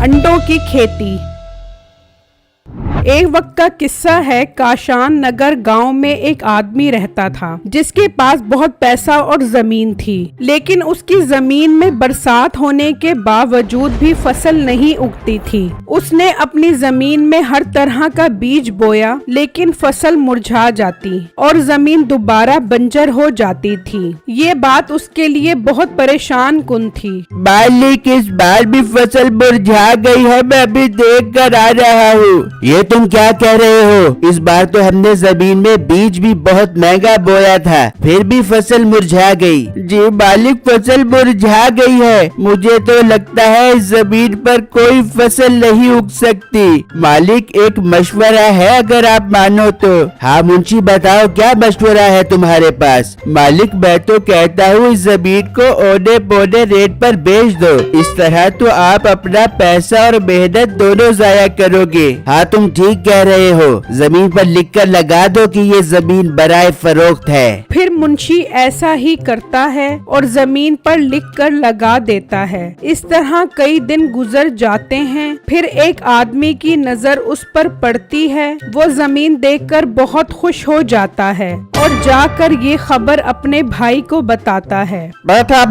अंडों की खेती। एक वक्त का किस्सा है। काशान नगर गांव में एक आदमी रहता था जिसके पास बहुत पैसा और जमीन थी, लेकिन उसकी जमीन में बरसात होने के बावजूद भी फसल नहीं उगती थी। उसने अपनी जमीन में हर तरह का बीज बोया, लेकिन फसल मुरझा जाती और जमीन दोबारा बंजर हो जाती थी। ये बात उसके लिए बहुत परेशान कुन थी। मालिक, इस बार भी फसल मुरझा गई है, मैं अभी देख कर आ रहा हूँ। ये तुम क्या कह रहे हो? इस बार तो हमने जमीन में बीज भी बहुत महंगा बोया था, फिर भी फसल मुरझा गई। जी मालिक, फसल मुरझा गई है। मुझे तो लगता है इस जमीन पर कोई फसल नहीं उग सकती। मालिक, एक मशवरा है अगर आप मानो तो। हाँ मुंशी, बताओ क्या मशवरा है तुम्हारे पास? मालिक, मैं तो कहता हूँ इस जमीन को औने पौने रेट पर बेच दो। इस तरह तो आप अपना पैसा और मेहनत दोनों जाया करोगे। हाँ तुम ठीक कह रहे हो। जमीन पर लिखकर लगा दो कि ये जमीन बराए फरोख्त है। फिर मुंशी ऐसा ही करता है और जमीन पर लिखकर लगा देता है। इस तरह कई दिन गुजर जाते हैं। फिर एक आदमी की नजर उस पर पड़ती है। वो जमीन देखकर बहुत खुश हो जाता है और जाकर ये खबर अपने भाई को बताता है। बैठे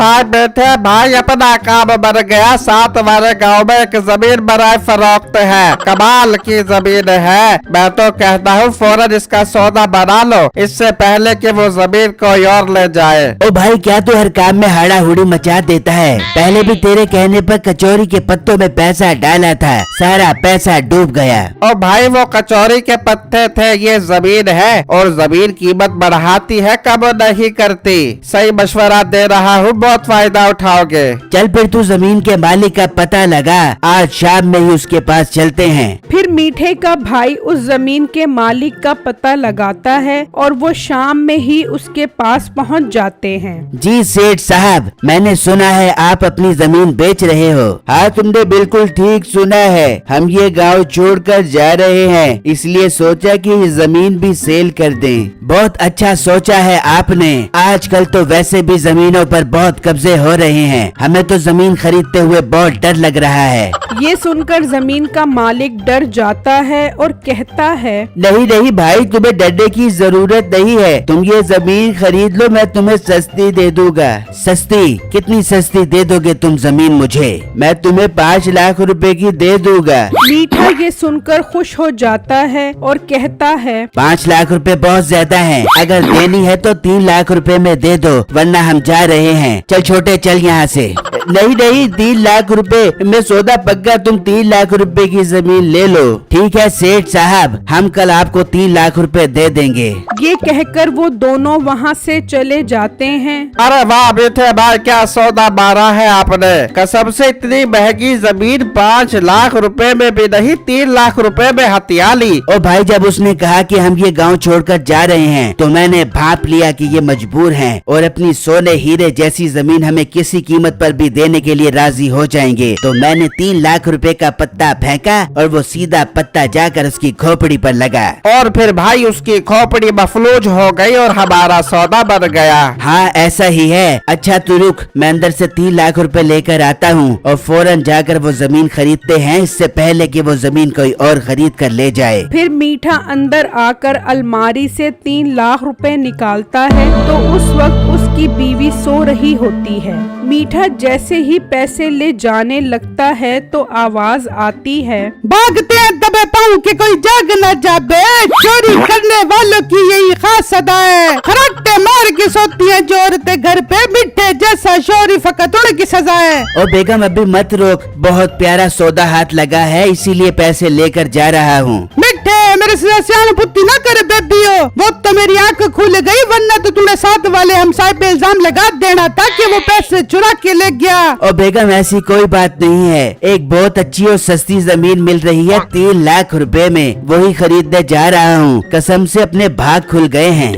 भाई, अपना काम बन गया। 7 वाले गाँव में एक जमीन बराए फरोख्त है। कमाल की जमीन है। मैं तो कहता हूँ फौरन इसका सौदा बना लो, इससे पहले कि वो जमीन कोई और ले जाए। ओ भाई, क्या तू हर काम में हाड़ा हुड़ी मचा देता है? पहले भी तेरे कहने पर कचौरी के पत्तों में पैसा डाला था, सारा पैसा डूब गया। ओ भाई, वो कचौरी के पत्ते थे, ये जमीन है। और जमीन कीमत बढ़ाती है, कम नहीं करती। सही मशवरा दे रहा हूँ, बहुत फायदा उठाओगे। चल फिर तू जमीन के मालिक का पता लगा, आज शाम में ही उसके पास चलते हैं। फिर मीठे का भाई उस जमीन के मालिक का पता लगाता है और वो शाम में ही उसके पास पहुंच जाते हैं। जी सेठ साहब, मैंने सुना है आप अपनी जमीन बेच रहे हो। हाँ तुमने बिल्कुल ठीक सुना है। हम ये गांव छोड़कर जा रहे हैं, इसलिए सोचा कि ये जमीन भी सेल कर दें। बहुत अच्छा सोचा है आपने। आजकल तो वैसे भी जमीनों पर बहुत कब्जे हो रहे हैं, हमें तो जमीन खरीदते हुए बहुत डर लग रहा है। ये सुनकर जमीन का मालिक डर जाता है और कहता है, नहीं भाई, तुम्हें डरने की जरूरत नहीं है। तुम ये जमीन खरीद लो, मैं तुम्हें सस्ती दे दूंगा। सस्ती? कितनी सस्ती दे दोगे तुम जमीन मुझे? मैं तुम्हें 5 लाख रुपए की दे दूंगा। मीठा ये सुनकर खुश हो जाता है और कहता है, 5 लाख रुपए बहुत ज्यादा है। अगर देनी है तो 3 लाख रुपए में दे दो, वरना हम जा रहे हैं। चल छोटे, चल यहाँ से। नहीं, 3 लाख रुपए में सौदा पक्का। तुम 3 लाख रुपए की जमीन ले लो। ठीक है सेठ साहब, हम कल आपको 3 लाख रुपए दे देंगे। ये कहकर वो दोनों वहाँ से चले जाते हैं। अरे वाह बेटे भाई, क्या सौदा मारा है आपने। कसम से इतनी महंगी जमीन 5 लाख रुपए में भी नहीं, 3 लाख रुपए में हथिया ली। ओ भाई, जब उसने कहा कि हम ये गांव छोड़कर जा रहे हैं तो मैंने भाप लिया कि ये मजबूर हैं और अपनी सोने हीरे जैसी जमीन हमें किसी कीमत पर भी देने के लिए राजी हो जाएंगे। तो मैंने 3 लाख रुपए का पत्ता फेंका और वो सीधा पत्ता जाकर उसकी खोपड़ी पर लगा। और फिर भाई उसकी खोपड़ी मफलूज हो गई और हमारा सौदा बन गया। हाँ ऐसा ही है। अच्छा तू रुक, मैं अंदर से 3 लाख रुपए लेकर आता हूँ और फौरन जाकर वो जमीन खरीदते हैं, इससे पहले कि वो जमीन कोई और खरीद कर ले जाए। फिर मीठा अंदर आकर अलमारी से 3 लाख रुपए निकालता है तो उस वक्त उसकी बीवी सो रही होती है। मीठा जैसे ही पैसे ले जाने लगता है तो आवाज आती है, भागते हैं दबे पाँव के कोई जाग न जाबे। चोरी करने वालों की यही खास अदा है। खराटे मार के सोती है जो औरतें घर पे, मिठे जैसा शोरी फकत उनकी सजा है। ओ बेगम अभी मत रोक, बहुत प्यारा सौदा हाथ लगा है, इसीलिए पैसे लेकर जा रहा हूँ। मिठे मेरे से सयानपुत्ती न करे बेबियो, वो तो मेरी आंख खुल गई, वरना तो तूने साथ वाले हमसाये पे इल्जाम लगा देना था कि वो पैसे चुरा के ले गया। ओ बेगम ऐसी कोई बात नहीं है, एक बहुत अच्छी और सस्ती जमीन मिल रही है 3 लाख रुपए में, वही खरीदने जा रहा हूँ। कसम से अपने भाग खुल गए हैं।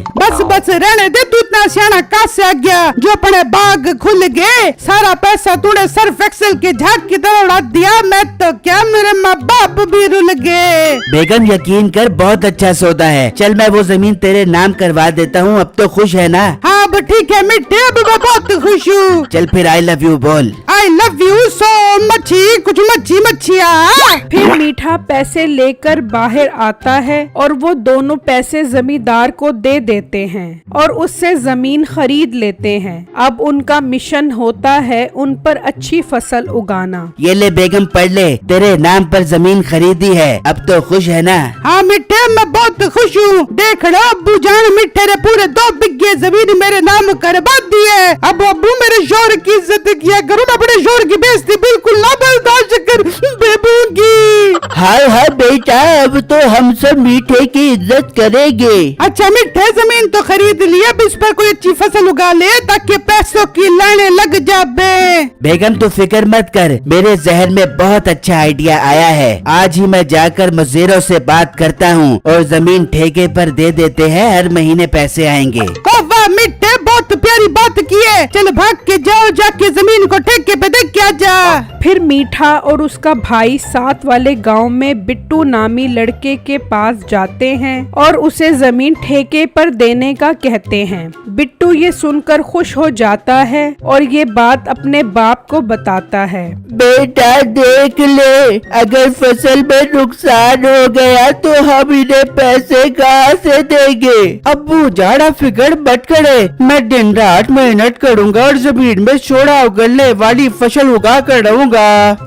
बस रहने दे, तू इतना सियाना कहाँ से आ गया जो अपने बाग खुल गए। सारा पैसा तूने सर्फ एक्सेल के झाग की तरह उड़ा दिया। मैं तो क्या, मेरे माँ बाप भी रुल गए। बेगम यकीन कर, बहुत अच्छा सौदा है। चल मैं वो जमीन तेरे नाम करवा देता हूँ, अब तो खुश है ना? हाँ ठीक है मिठे, अब मैं बहुत खुश हूँ। चल फिर आई लव यू बोल। आई आई लव यू सो मच्छी, कुछ मच्छियाँ। फिर मीठा पैसे लेकर बाहर आता है और वो दोनों पैसे जमींदार को दे देते हैं और उससे जमीन खरीद लेते हैं। अब उनका मिशन होता है उन पर अच्छी फसल उगाना। ये ले बेगम, पढ़ ले, तेरे नाम पर जमीन खरीदी है, अब तो खुश है ना? हाँ मिठे, मैं बहुत खुश हूँ। देख लो अब्बू जान, मिठे ने पूरे 2 बिघे जमीन मेरे नाम करवा दी है। अब अब्बू मेरे शोहर की इज्जत किया करो, अपने शोहर की बेइज्जती बिल्कुल ना बर्दाश्त कर बेबूंगी। हाय हाय बेटा, अब तो हम सब मीठे की इज्जत करेंगे। अच्छा मिठे, जमीन तो खरीद लिया, अब इस पर कोई अच्छी फसल उगा ले ताकि पैसों की लाने लग जाए। बेगम तू फिक्र मत कर, मेरे जहन में बहुत अच्छा आइडिया आया है। आज ही मैं जाकर मुजीरों से बात करता हूँ और जमीन ठेके पर दे देते हैं, हर महीने पैसे आएंगे। वाह मिठे, बहुत प्यारी बात की है। चल भाग के जाओ, जाके जमीन को ठेके पे देख के आ जा। फिर मीठा और उसका भाई साथ वाले गांव में बिट्टू नामी लड़के के पास जाते हैं और उसे जमीन ठेके पर देने का कहते हैं। बिट्टू ये सुनकर खुश हो जाता है और ये बात अपने बाप को बताता है। बेटा देख ले, अगर फसल में नुकसान हो गया तो हम इन्हें पैसे कहाँ से देंगे? अब्बू जाड़ा फिक्र मत करे, मैं दिन रात मेहनत करूँगा और जमीन में सोडा उगलने वाली फसल उगा कर रहूँगा।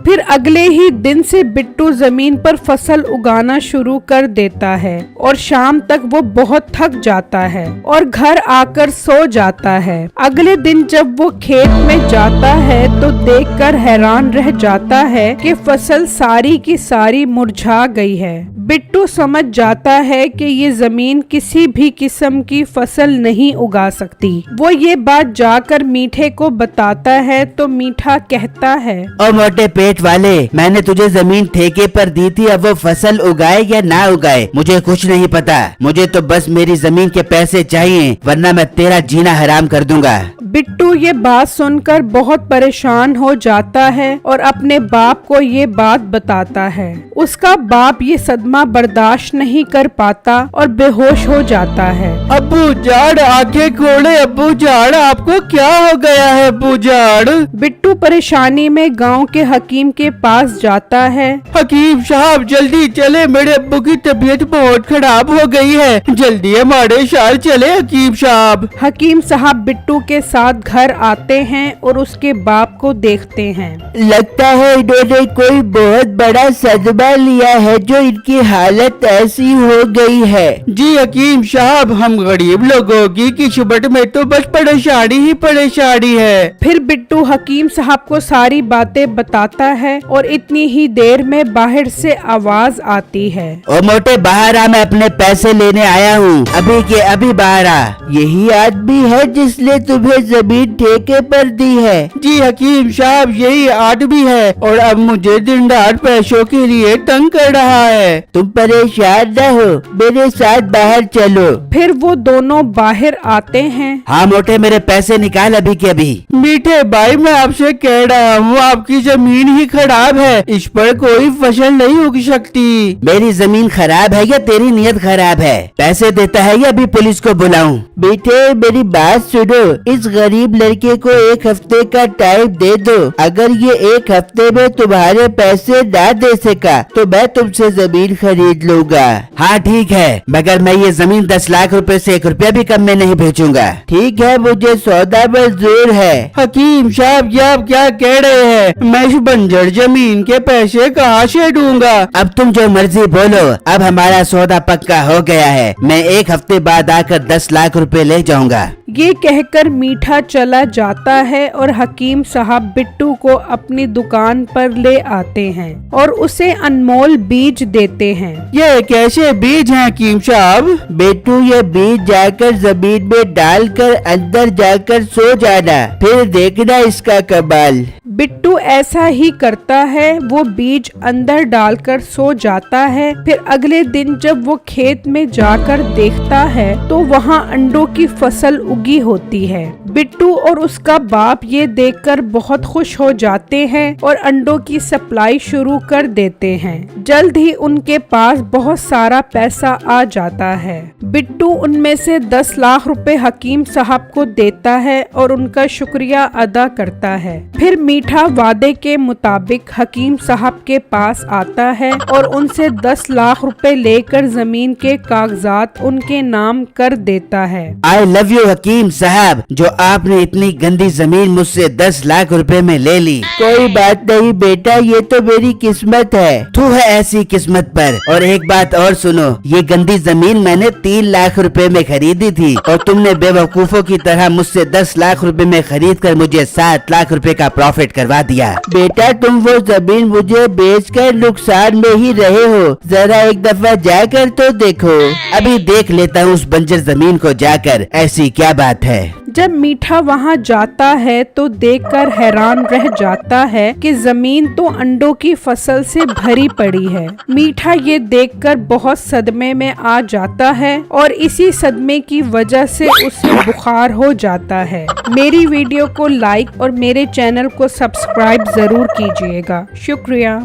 फिर अगले ही दिन से बिट्टू जमीन पर फसल उगाना शुरू कर देता है और शाम तक वो बहुत थक जाता है और घर आकर सो जाता है। अगले दिन जब वो खेत में जाता है तो देखकर हैरान रह जाता है कि फसल सारी की सारी मुरझा गई है। बिट्टू समझ जाता है कि ये जमीन किसी भी किस्म की फसल नहीं उगा सकती। वो ये बात जाकर मीठे को बताता है तो मीठा कहता है, ओ मोटे पेट वाले, मैंने तुझे जमीन ठेके पर दी थी, अब वो फसल उगाए या ना उगाए मुझे कुछ नहीं पता। मुझे तो बस मेरी जमीन के पैसे चाहिए, वरना मैं तेरा जीना हराम कर दूंगा। बिट्टू ये बात सुनकर बहुत परेशान हो जाता है और अपने बाप को ये बात बताता है। उसका बाप ये सदमा बर्दाश्त नहीं कर पाता और बेहोश हो जाता है। अब्बू जाड़ आंखें खोले, अब्बू जाड़ आपको क्या हो गया है? अब्बू जाड़। बिट्टू परेशानी में गांव के हकीम के पास जाता है। हकीम साहब जल्दी चले, मेरे अब्बू की तबीयत बहुत खराब हो गई है, जल्दी हमारे शहर चले हकीम साहब। हकीम साहब बिट्टू के साथ घर आते हैं और उसके बाप को देखते हैं। लगता है इन्होंने कोई बहुत बड़ा सदमा लिया है जो इनकी हालत ऐसी हो गई है। जी हकीम साहब, हम गरीब लोगों की किस्मत में तो बस परेशानी ही परेशानी है। फिर बिट्टू हकीम साहब को सारी बातें बताता है और इतनी ही देर में बाहर से आवाज आती है, ओ मोटे बाहर आ, मैं अपने पैसे लेने आया हूँ, अभी के अभी बाहर आ। यही आदमी है जिसने तुम्हें जमीन ठेके पर दी है? जी हकीम साहब, यही आदमी है और अब मुझे दिन रात पैसों के लिए तंग कर रहा है। तुम परेशान न हो, मेरे साथ बाहर चलो। फिर वो दोनों बाहर आते हैं। हाँ मोटे, मेरे पैसे निकाल अभी के अभी। मीठे भाई, मैं आपसे कह रहा हूँ आपकी जमीन ही खराब है, इस पर कोई फसल नहीं उग सकती। मेरी जमीन खराब है या तेरी नीयत खराब है? पैसे देता है या अभी पुलिस को बुलाऊं? बेटे मेरी बात सुनो, इस गरीब लड़के को 1 हफ्ते का टाइम दे दो। अगर ये 1 हफ्ते में तुम्हारे पैसे ना दे सका तो मैं तुमसे जमीन खरीद लूंगा। हाँ ठीक है, मगर मैं ये जमीन 10 लाख रुपए से 1 रुपया भी कम में नहीं बेचूंगा। ठीक है, मुझे सौदा मंजूर है। हकीम साहब, ये आप क्या कह रहे हैं? मैं इस बंजर जमीन के पैसे कहाँ से दूंगा? अब तुम जो मर्जी बोलो, अब हमारा सौदा पक्का हो गया है। मैं 1 हफ्ते बाद आकर 10 लाख रुपए ले जाऊंगा। ये कहकर मीठा चला जाता है और हकीम साहब बिट्टू को अपनी दुकान पर ले आते हैं और उसे अनमोल बीज देते हैं। ये कैसे बीज हैं हकीम साहब? बेटू, ये बीज जाकर जमीन में डालकर अंदर जाकर सो जाना, फिर देखना इसका कमाल। बिट्टू ऐसा ही करता है। वो बीज अंदर डालकर सो जाता है। फिर अगले दिन जब वो खेत में जाकर देखता है तो वहाँ अंडों की फसल उगी होती है। बिट्टू और उसका बाप ये देखकर बहुत खुश हो जाते हैं और अंडों की सप्लाई शुरू कर देते हैं। जल्द ही उनके पास बहुत सारा पैसा आ जाता है। बिट्टू उनमें से 10 लाख रुपए हकीम साहब को देता है और उनका शुक्रिया अदा करता है। फिर मीठा मीठा वादे के मुताबिक हकीम साहब के पास आता है और उनसे 10 लाख रुपए लेकर जमीन के कागजात उनके नाम कर देता है। आई लव यू हकीम साहब, जो आपने इतनी गंदी जमीन मुझसे 10 लाख रुपए में ले ली। कोई बात नहीं बेटा, ये तो मेरी किस्मत है। तू है ऐसी किस्मत पर। और एक बात और सुनो, ये गंदी जमीन मैंने 3 लाख रुपए में खरीदी थी और तुमने बेवकूफों की तरह मुझसे 10 लाख रुपए में खरीद कर मुझे 7 लाख रुपए का प्रॉफिट करवा दिया। बेटा तुम वो जमीन मुझे बेचकर नुकसान में ही रहे हो, जरा एक दफा जाकर तो देखो। अभी देख लेता हूँ उस बंजर जमीन को जाकर, ऐसी क्या बात है। जब मीठा वहाँ जाता है तो देखकर हैरान रह जाता है कि जमीन तो अंडों की फसल से भरी पड़ी है। मीठा ये देखकर बहुत सदमे में आ जाता है और इसी सदमे की वजह से उसे बुखार हो जाता है। मेरी वीडियो को लाइक और मेरे चैनल को सब्सक्राइब जरूर कीजिएगा। शुक्रिया।